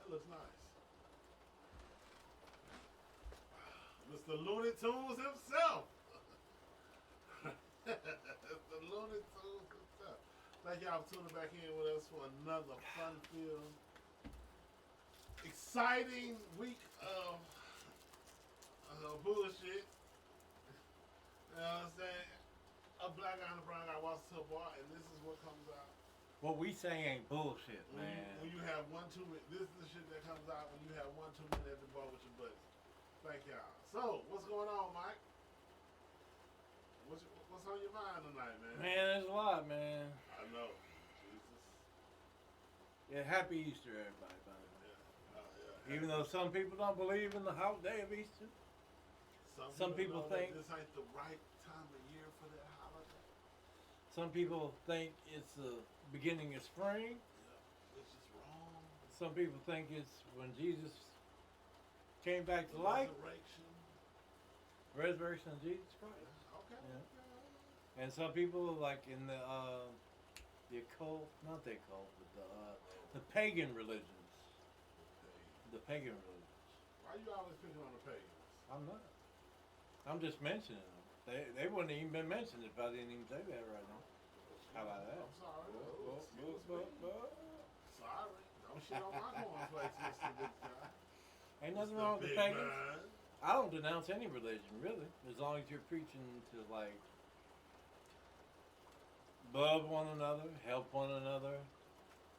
That looks nice. Mr. Looney Tunes himself. The Looney Tunes himself. Thank y'all for tuning back in with us for another fun-filled, exciting week of bullshit. You know what I'm saying? A black guy and a brown guy walks to a bar, and this is what comes out. What we say ain't bullshit, man. When you have one too many, this is the shit that comes out when you have one too many at the bar with your buddies. Thank y'all. So, what's going on, Mike? What's on your mind tonight, man? Man, there's a lot, man. I know. Jesus. Yeah, happy Easter, everybody, by the way. Yeah. Even though some people don't believe in the holiday of Easter. Some people know think that this ain't the right time of year for that holiday. Some people think it's the beginning of spring. Yeah, which is wrong. Some people think it's when Jesus came back to life. Resurrection of Jesus Christ. Okay. Yeah. And some people, like in the occult, not the occult, but the pagan religions. The pagan religions. Why you always picking on the pagans? I'm not. I'm just mentioning them. They wouldn't even been mentioned if I didn't even say that right now. How about that? I'm sorry. Sorry. Don't shit on my cornflakes, Mr. Big Guy. Ain't nothing wrong with the pagans. I don't denounce any religion, really, as long as you're preaching to, like, love one another, help one another,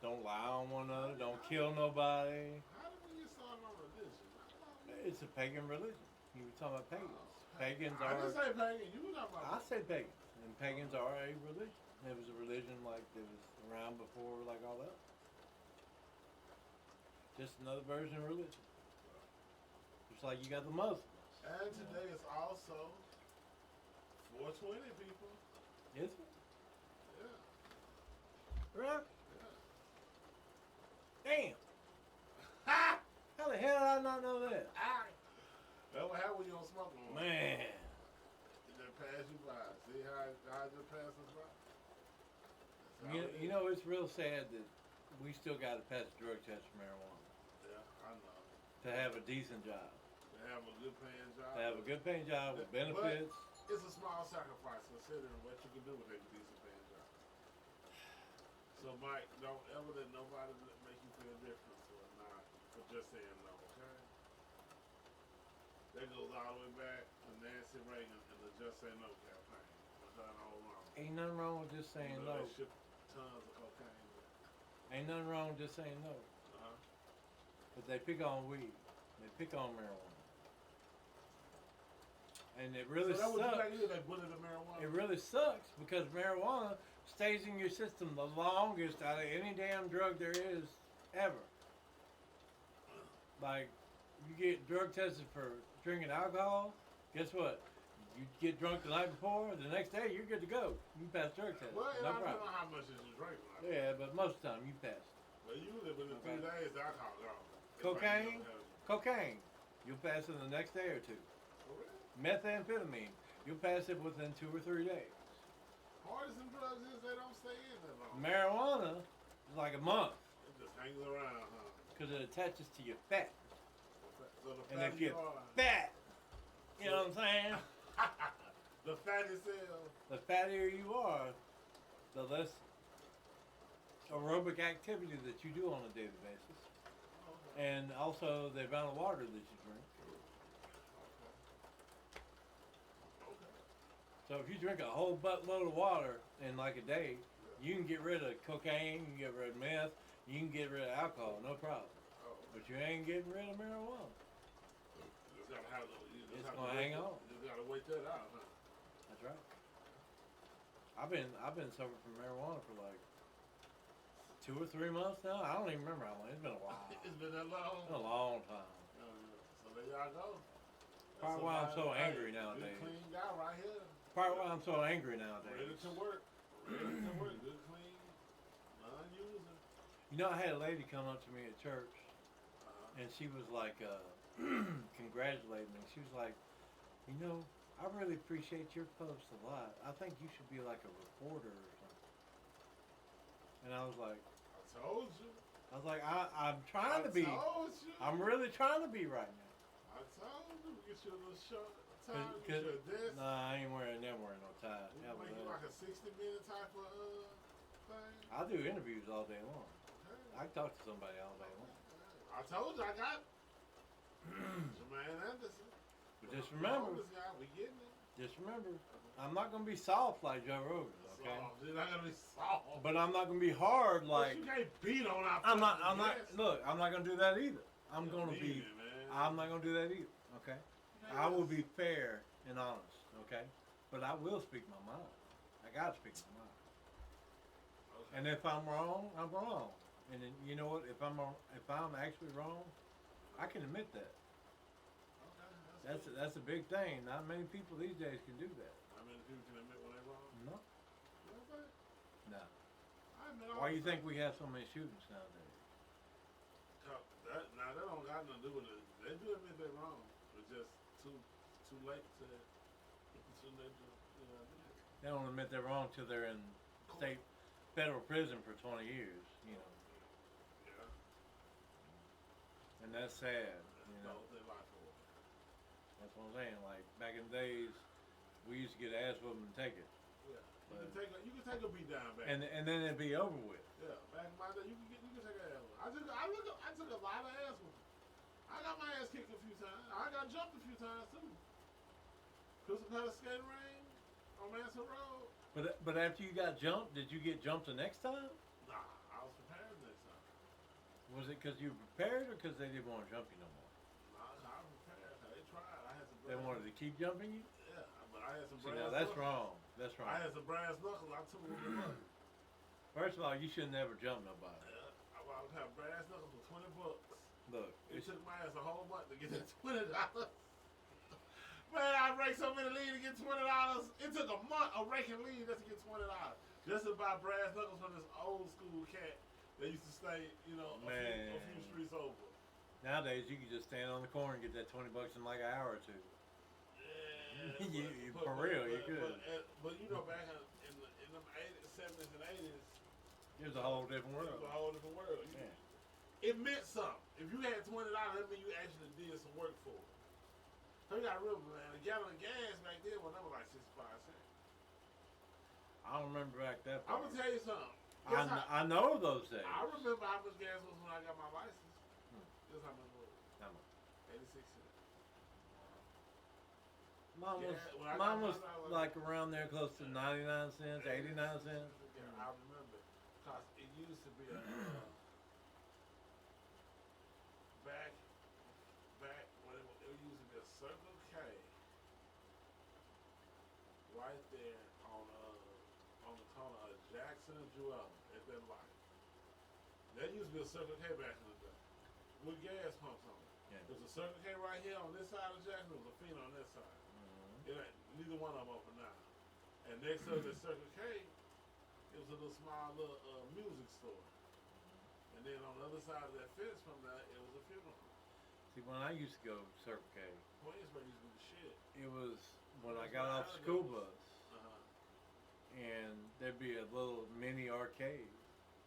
don't lie on one another, don't kill nobody. How did we get started on religion? It's a pagan religion. You were talking about pagans. Pagans I are. didn't say pagan. You were talking about. I say pagans, and pagans are a religion. It was a religion like that was around before, like all that. Just another version of religion. Just like you got the Muslims. And today is also 420, people. Is it? Yeah. Right? Yeah. Damn. How the hell did I not know that? That's what happened when you don't smoke no more. Man. It just passed you by. See how it just passed us by? You know, it's real sad that we still got to pass a drug test for marijuana. Yeah, I know. To have a decent job. To have a good paying job. To have a good paying job with benefits. But it's a small sacrifice considering what you can do with a decent paying job. So, Mike, don't ever let nobody make you feel different for just saying no, okay? That goes all the way back to Nancy Reagan and the Just Say No campaign. Was that all wrong? Ain't nothing wrong with just saying no. They shipped tons of cocaine. Ain't nothing wrong with just saying no. Uh-huh. But they pick on weed. They pick on marijuana. And it really sucks. It really sucks because marijuana stays in your system the longest out of any damn drug there is ever. Like, you get drug tested for drinking alcohol, guess what? You get drunk the night before, the next day you're good to go. You pass drug test. Well, no I don't know problem. how much is you drink. Yeah, but most of the time you pass. Well, usually within 3 days, the alcohol gone. Cocaine, you'll pass it the next day or two. For real? Methamphetamine, you'll pass it within 2 or 3 days. Hard as some drugs is, they don't stay in that long. Marijuana is like a month. It just hangs around, huh? Because it attaches to your fat. So the And if you're are, fat, you know what I'm saying? the fatty cells. The fattier you are, the less aerobic activity that you do on a daily basis. Okay. And also the amount of water that you drink. Okay. So if you drink a whole buttload of water in like a day, you can get rid of cocaine, you can get rid of meth, you can get rid of alcohol, no problem. Oh. But you ain't getting rid of marijuana. You just gotta have It's gonna hang on. You just gotta wait that out, huh? That's right. I've been suffering from marijuana for like 2 or 3 months now. I don't even remember how long. It's been a while. It's been that long? It's been a long time. So there y'all go. Part why I'm so angry nowadays. Good clean guy right here. Part why I'm so angry nowadays. Ready to work. Good clean. Non-user. You know, I had a lady come up to me at church, and she was like, congratulating me. She was like, you know, I really appreciate your post a lot. I think you should be like a reporter or something. And I was like, I told you. I was like, I'm trying to be. Told you. I'm really trying to be right now. I told you. Get you a little short tie. Cause, Get you a desk. nah, I ain't wearing no tie. We Hell make with you that. like a 60-minute type of thing. I do interviews all day long. Okay. I can talk to somebody all day long. I told you I got Jermaine Anderson. But just remember, This guy, we getting it. just remember, I'm not gonna be soft like Joe Rogan, okay? Soft. You're not gonna be soft. But I'm not gonna be hard But like. you can't beat on our I'm not. fucking I'm not. guests. Look, I'm not gonna do that either. I'm You gonna mean be. it, man. I'm not gonna do that either. Okay. Okay, I will let's- be fair and honest. Okay. But I will speak my mind. I gotta speak my mind. Okay. And if I'm wrong, I'm wrong. And then, you know what? If I'm actually wrong, I can admit that. Okay, That's a big thing. Not many people these days can do that. How many people can admit when they're wrong? No. You know what I'm saying? No. I admit all Why the you think time. we have so many shootings nowadays? Now that don't got nothing to do with it. They do admit they're wrong. It's just too late to too late to They don't admit they're wrong till they're in state, federal prison for 20 years. You know, Yeah. and that's sad. That's You the know, whole thing life for. that's what I'm saying. Like back in the days, we used to get ass whooping and take it, Yeah. But- You can take a beat down back. and then it'd be over with. Yeah, back in my day, you can take an ass whooping. I took a lot of ass whooping. I got my ass kicked a few times. I got jumped a few times too. Crystal Palace skating ring on Mansell Road. But after you got jumped, did you get jumped the next time? Nah, I was prepared next time. Was it because you were prepared or because they didn't want to jump you no more? Nah, I was prepared. They tried. I had some. They wanted to keep jumping you? Yeah, but I had some. See, brass now that's knuckles. wrong. That's I wrong. had some brass knuckles. I took them up. First of all, you should never jump nobody. Yeah, I have brass knuckles for $20. Look, It took my ass a whole month to get that $20. Man, I raked so many leads to get $20. It took a month of raking leads just to get $20. Just to buy brass knuckles from this old school cat that used to stay, a few streets over. nowadays you can just stand on the corner and get that $20 in like an hour or two. Yeah, For real, you could. But back in the 80s, 70s and 80s, It was a whole different it world. was a whole different world. Yeah. It meant something. If you had $20, that meant you actually did some work for it. So you got to remember, man, a gallon of gas back then was never like 65 cents. I don't remember back that I'm far. gonna tell you something. Guess I know those days. I remember how much gas was when I got my license. Hmm. Guess how much it was? How much? 86 cents. Mine was, Yeah, when I mine got was mine, like around there close to 99 cents, 89 cents. Yeah, I remember. Cause it used to be a back when it used to be a Circle K right there on the corner of Jackson and Jewel at that light. That used to be a Circle K back in the day with gas pumps on it. Yeah. There's a Circle K right here on this side of Jackson. There was a Fina on this side. Mhm. It ain't, neither one of them open now. And next to the Circle K, it was a little small music store. And then on the other side of that fence from that, it was a funeral home. See, when I used to go Circle K, Queensburg used to be the shit. it was when I got off the school bus, Uh-huh. and there'd be a little mini arcade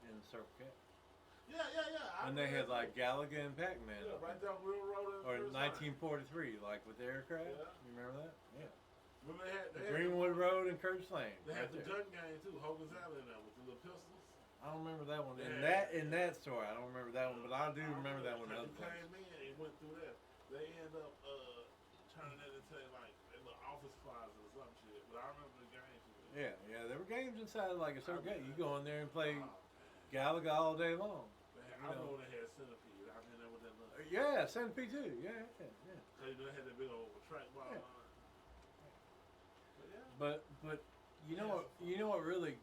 in Circle K. Yeah. And they had like Galaga and Pac-Man. Yeah, up right there. down Real Road. Or First Line. 1943, like with the aircraft. Yeah. You remember that? Yeah. Remember they had Greenwood Road and Curtis Lane. They right had the there. gun game too, Hogan's Alley now with the little pistols. I don't remember that one. Yeah. In that store, I don't remember that one, but I do remember that one. You Other place. came in and went through that. They end up turning that into like a little office closet or some shit. But I remember the games. Yeah. There were games inside like a Circle K. You go in there and play Oh, man. Galaga all day long. I remember when they had Centipede. I've been there with that little. Yeah, Centipede too. Yeah. They had that big old track ball Yeah. on it. But yeah. But you know what really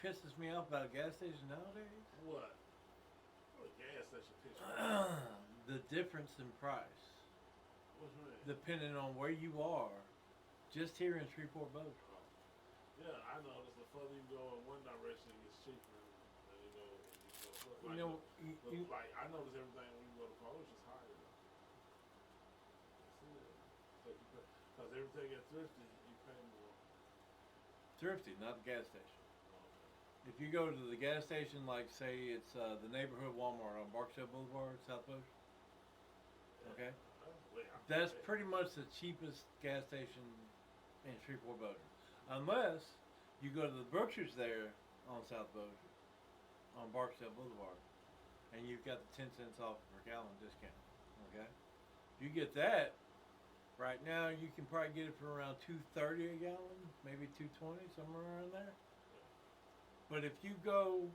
pisses me off about a gas station nowadays? What? What a gas station picture. The difference in price, What's that? depending on where you are. Just here in Shreveport, Bossier. Yeah, I noticed the further you go in one direction, it gets cheaper than you go. You know, Like I notice everything when you go to college is higher. Because everything at Thrifty, you pay more. Thrifty, not the gas station. if you go to the gas station, like say it's the neighborhood Walmart on Barksdale Boulevard, South Ocean, okay, Way out that's there. pretty much the cheapest gas station in Shreveport Bossier. Unless you go to the Berkshires there on South Bossier, on Barksdale Boulevard, and you've got the 10 cents off per gallon discount. Okay, if you get that, right now you can probably get it for around $2.30 a gallon, maybe $2.20, somewhere around there. But if you go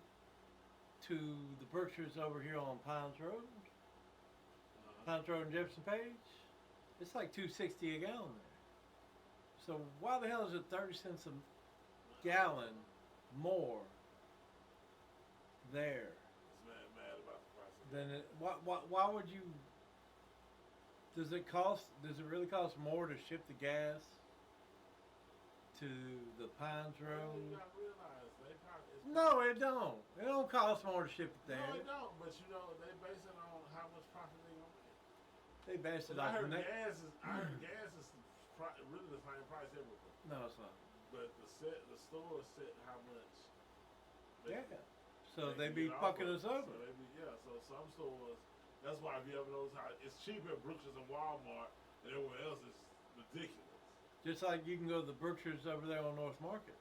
to the Berkshires over here on Pines Road, Pines Road and Jefferson Page, it's like $2.60 a gallon there. So why the hell is it 30 cents a gallon more there It's mad about the price of than it? Why would you? Does it really cost more to ship the gas to the Pines You Road? gotta realize they probably. It's No, it don't. It don't cost more to ship it No, there. it don't. But you know, they base it on how much profit they gonna make. They base it But I off heard the gas is. I heard gas is really the same price everywhere. No, it's not. But the store set how much. Yeah. So they can be get off fucking of. us over. So they be, yeah. So some stores. That's why if you ever notice how it's cheaper at Brookshire's and Walmart and everywhere else is ridiculous. Just like you can go to the Berkshires over there on North Market,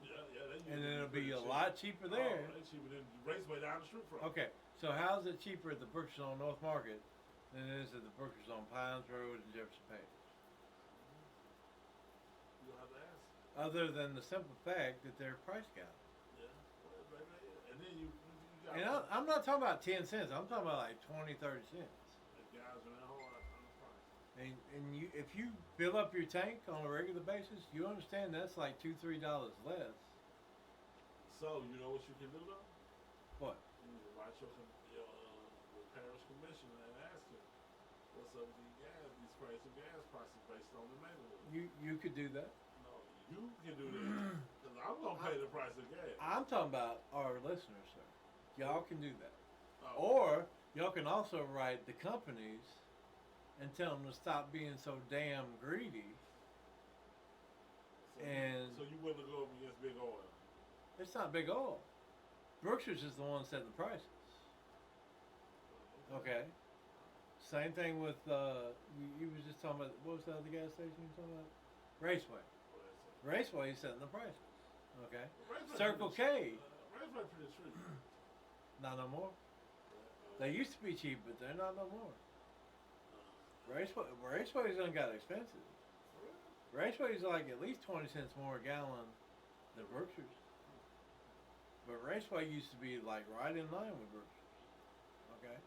Yeah, they and usually it'll be pretty a cheap. lot cheaper there. Oh, they cheaper than Raceway down the street from. Okay, so how's it cheaper at the Berkshires on North Market than it is at the Berkshires on Pines Road and Jefferson Page? You have to ask. Other than the simple fact that they're price gouging. Yeah, well, baby, yeah. And then you got And I'm not talking about 10 cents. I'm talking about like 20, 30 cents. the guys are that hard on the price. And if you fill up your tank on a regular basis, you understand that's like $2-3 less. So you know what you can do though? What? You can write your parish commissioner and ask him what's up with these crazy gas prices based on the neighborhood. You could do that. No, you can do that because I'm gonna pay the price of gas. I'm talking about our listeners, sir. Y'all can do that. Oh, Or y'all can also write the companies and tell them to stop being so damn greedy. so you wouldn't go up against Big Oil. It's not Big Oil. Berkshire's is the one setting the prices. Okay. Same thing with you was just talking about, what was the other gas station you were talking about? Raceway. Raceway is setting the prices. Okay. Circle K. Raceway pretty cheap. Not no more. They used to be cheap, but they're not no more. Raceway's done got expensive. Raceway's like at least 20 cents more a gallon than Berkshire's. But Raceway used to be like right in line with Berkshire's. Okay?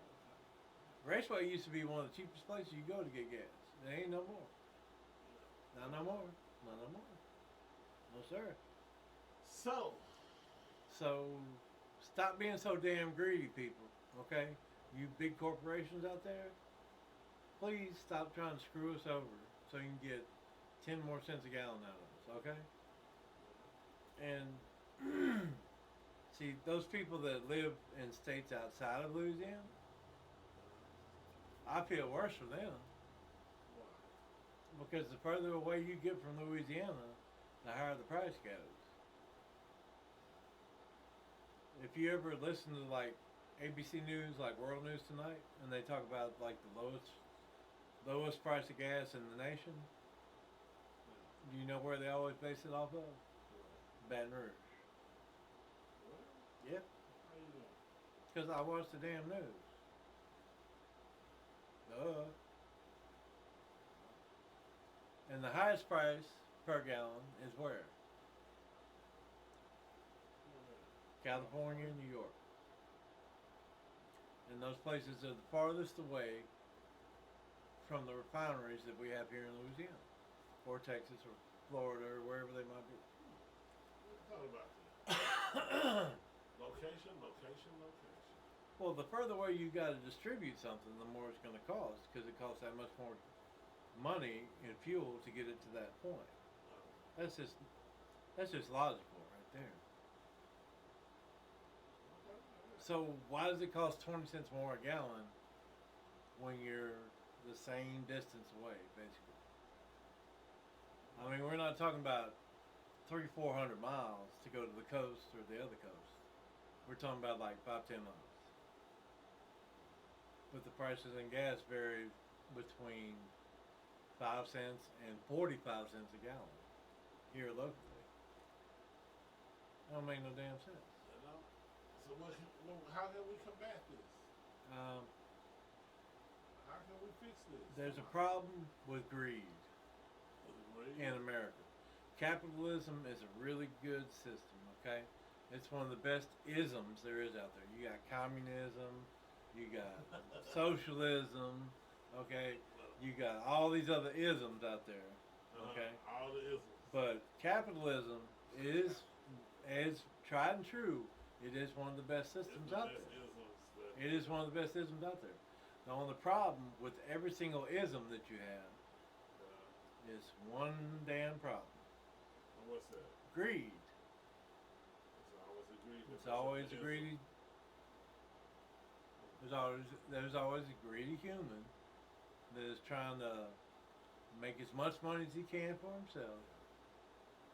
Raceway used to be one of the cheapest places you go to get gas. It ain't no more. Not no more. Not no more. No sir. So stop being so damn greedy, people. Okay? You big corporations out there, please stop trying to screw us over so you can get 10 more cents a gallon out of us, okay? And see, those people that live in states outside of Louisiana, I feel worse for them because the further away you get from Louisiana, the higher the price goes. If you ever listen to like ABC News, like World News Tonight, and they talk about like the lowest price of gas in the nation, do you know where they always base it off of? Baton Rouge. Yep. How you doing? Because I watch the damn news. Duh. And the highest price per gallon is where? California and New York. And those places are the farthest away from the refineries that we have here in Louisiana, or Texas, or Florida, or wherever they might be. Thought about that. Location. Well, the further away you got to distribute something, the more it's going to cost, because it costs that much more money in fuel to get it to that point. That's just logical right there. So why does it cost 20 cents more a gallon when you're the same distance away, basically? I mean, we're not talking about 300-400 miles to go to the coast or the other coast. We're talking about like 5-10 miles. But the prices in gas vary between 5 cents and 45 cents a gallon here locally. That don't make no damn sense. You know? So how can we combat this? Um, How can we fix this? there's a problem with greed in America. Capitalism is a really good system, okay? It's one of the best isms there is out there. You got communism, you got socialism, okay? You got all these other isms out there, okay? All the isms. But capitalism is tried and true. It is one of the best systems out there. It is one of the best isms out there. The only problem with every single ism that you have is one damn problem. And what's that? Greed. It's always a greedy. It's always a greedy. There's always a greedy human that is trying to make as much money as he can for himself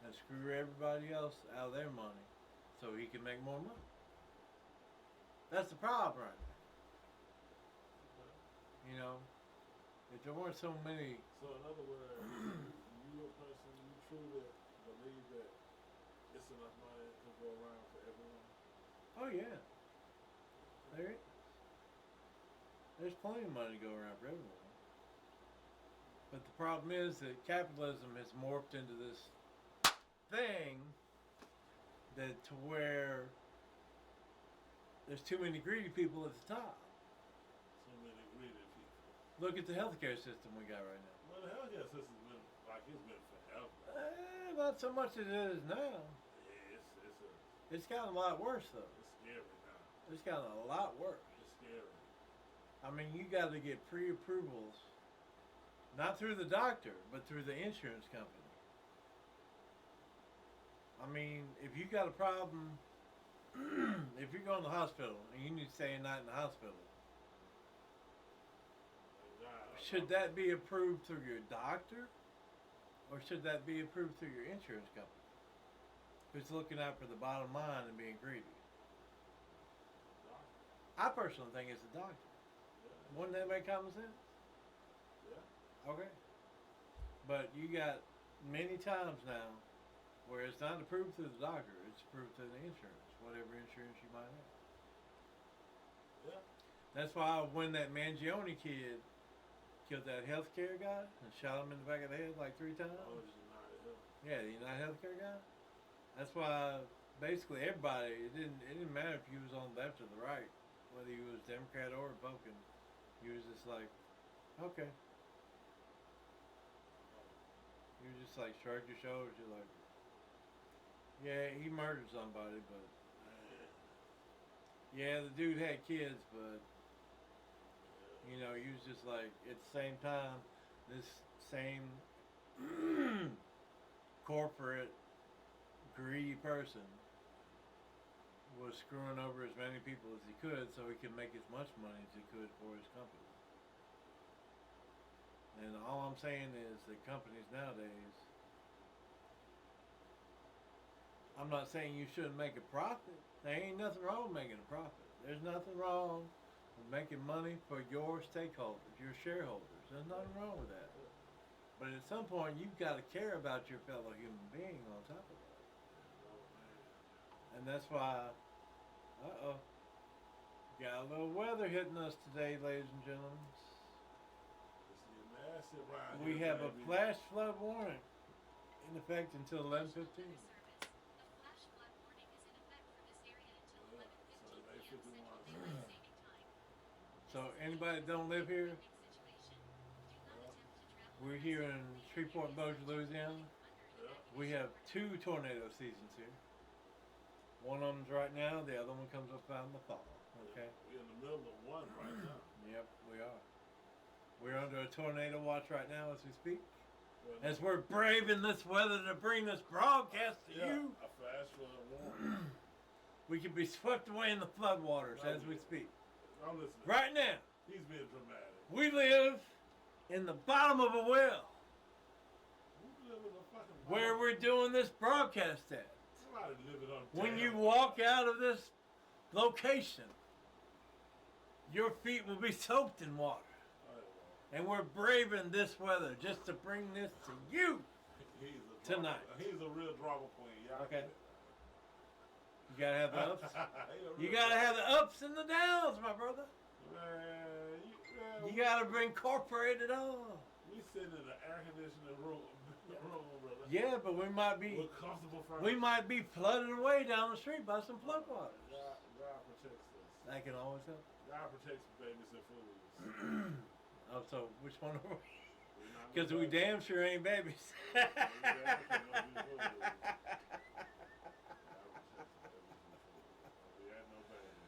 and screw everybody else out of their money so he can make more money. That's the problem right now. You know, if there weren't so many. So in other words, you a person, you truly believe that it's enough money to go around for everyone? Oh yeah, there's plenty of money to go around for everyone. But the problem is that capitalism has morphed into this thing that to where there's too many greedy people at the top. So many greedy people. Look at the healthcare system we got right now. Well, the healthcare system's been like it's been forever. Not so much as it is now. Yeah, It's gotten a lot worse though. it's scary now. It's gotten a lot worse. It's scary. I mean, you got to get pre-approvals, not through the doctor, but through the insurance company. I mean, if you got a problem, if you're going to the hospital and you need to stay a night in the hospital, should that be approved through your doctor, or should that be approved through your insurance company, who's looking out for the bottom line and being greedy? I personally think it's the doctor. Wouldn't that make common sense? Yeah. Okay. But you got many times now where it's not approved through the doctor, it's approved through the insurance, whatever insurance you might have. Yeah. That's why when that Mangione kid killed that healthcare guy and shot him in the back of the head like 3 times. Oh, it's United Health. Yeah, the United Healthcare guy. That's why basically everybody, it didn't matter if you was on the left or the right, whether you was Democrat or Republican, you was just like, okay. You just like shrug your shoulders. You're like, yeah, he murdered somebody, but yeah, the dude had kids, but you know, he was just like at the same time, this same corporate greedy person was screwing over as many people as he could so he could make as much money as he could for his company. And all I'm saying is that companies nowadays, I'm not saying you shouldn't make a profit. There ain't nothing wrong with making a profit. There's nothing wrong with making money for your stakeholders, your shareholders. There's nothing wrong with that. But at some point, you've got to care about your fellow human being on top of that. And that's why, got a little weather hitting us today, ladies and gentlemen. We have a flash flood warning in effect until 11:15. So anybody that don't live here, we're here in Shreveport, Bossier, Louisiana. We have 2 tornado seasons here. One of them's right now, the other one comes up out in the fall. Okay? We're in the middle of one right now. Yep, we are. We're under a tornado watch right now as we speak. As we're braving this weather to bring this broadcast to you. A flash flood warning. We could be swept away in the floodwaters as we speak. I'm listening. Right now. He's being dramatic. We live in the bottom of a well. Who live in a fucking where we're doing this broadcast at. Somebody living on When damn- you walk out of this location, your feet will be soaked in water. And we're braving this weather just to bring this to you. He's a drama, Tonight. He's a real drama queen. Y'all Okay. get it. You gotta have the ups. He a You real gotta drama- have the ups and the downs, my brother. Man, You gotta incorporate it all. We sitting in an air conditioning room, brother. Yeah, but we might be With comfortable furniture. flooded away down the street by some flood water. God protects us. That can always help. God protects babies and fools. Oh, so which one are we? We're not Because no we babies. damn sure ain't babies. God protects babies and fools. We ain't no babies.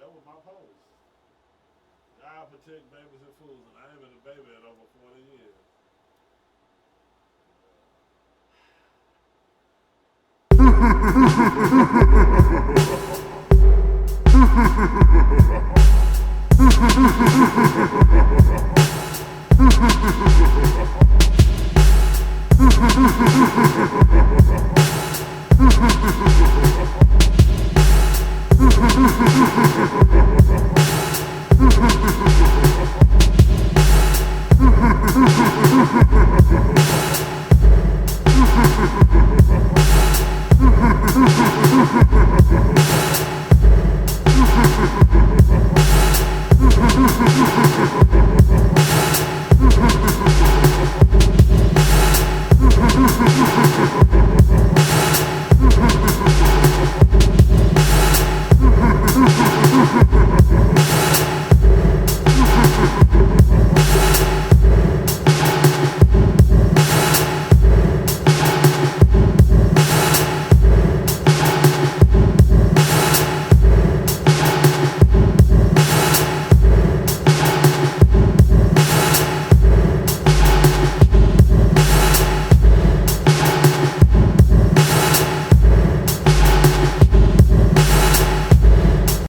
That was my post. God protect babies and fools, and I ain't been a baby in over 40 years. Ha ha ha ha ha ha!